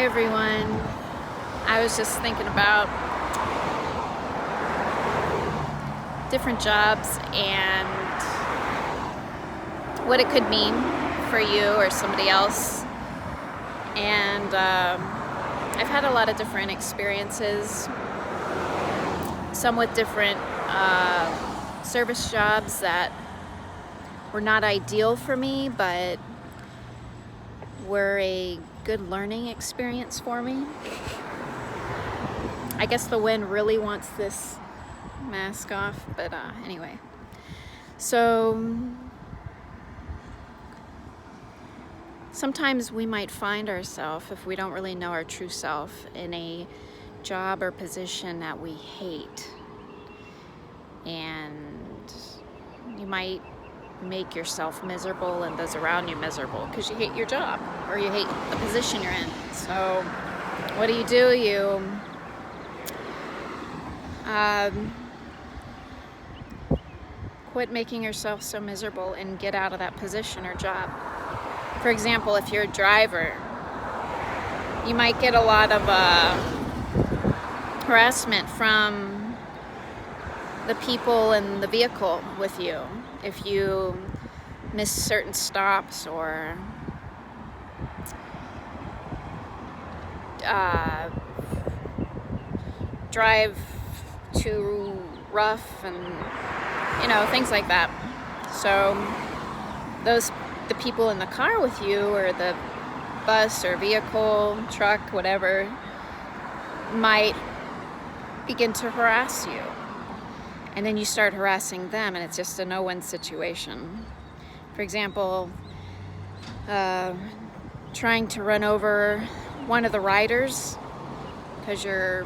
Hi everyone. I was just thinking about different jobs and what it could mean for you or somebody else. And I've had a lot of different experiences, some with different service jobs that were not ideal for me, but were a good learning experience for me. I guess the wind really wants this mask off, but anyway. So sometimes we might find ourselves, if we don't really know our true self, in a job or position that we hate. And you might make yourself miserable and those around you miserable because you hate your job or you hate the position you're in. So what do? You quit making yourself so miserable and get out of that position or job. For example, if you're a driver, you might get a lot of harassment from the people in the vehicle with you if you miss certain stops or drive too rough and things like that. So the people in the car with you or the bus or vehicle, truck, whatever, might begin to harass you. And then you start harassing them, and it's just a no-win situation. For example, trying to run over one of the riders because you're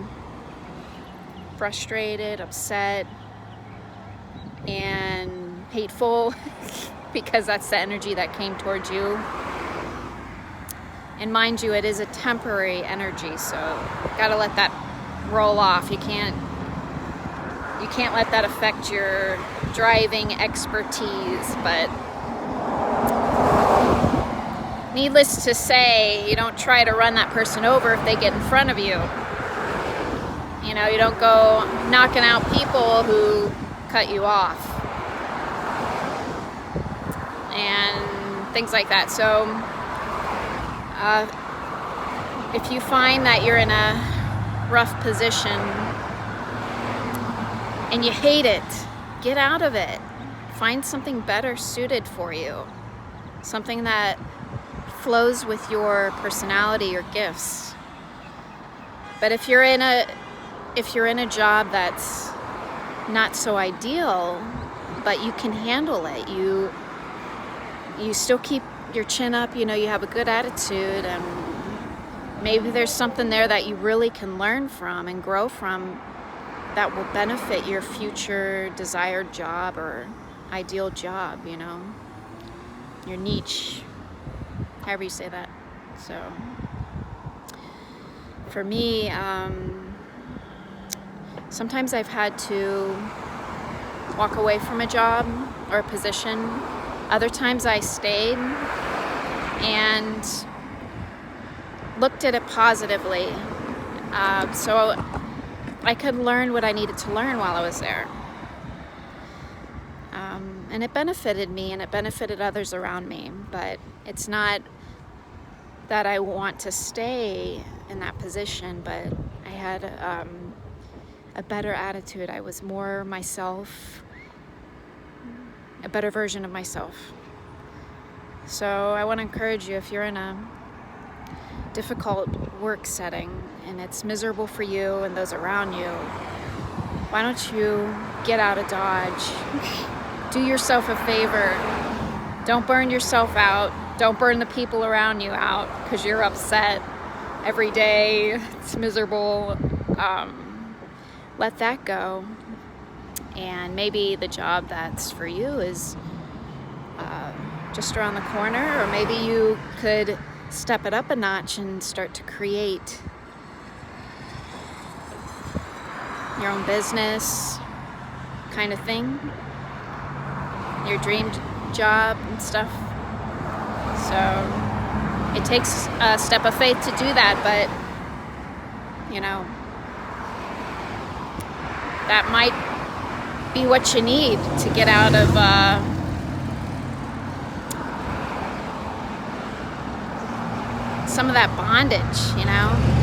frustrated, upset, and hateful because that's the energy that came towards you. And mind you, it is a temporary energy, so you gotta let that roll off. You can't let that affect your driving expertise, but needless to say, you don't try to run that person over if they get in front of you. You don't go knocking out people who cut you off and things like that. So if you find that you're in a rough position and you hate it, get out of it. Find something better suited for you. Something that flows with your personality or gifts. But if you're in a job that's not so ideal, but you can handle it, you still keep your chin up, you have a good attitude, and maybe there's something there that you really can learn from and grow from that will benefit your future desired job or ideal job, your niche, however you say that. So for me, sometimes I've had to walk away from a job or a position. Other times I stayed and looked at it positively. So I could learn what I needed to learn while I was there. And it benefited me and it benefited others around me. But it's not that I want to stay in that position, but I had a better attitude. I was more myself, a better version of myself. So I want to encourage you, if you're in a difficult work setting and it's miserable for you and those around you, why don't you get out of Dodge? Do yourself a favor. Don't burn yourself out. Don't burn the people around you out because you're upset every day. It's miserable. Let that go. And maybe the job that's for you is just around the corner, or maybe you could step it up a notch and start to create your own business kind of thing, your dream job and stuff. So it takes a step of faith to do that, but you know, that might be what you need to get out of some of that bondage, you know.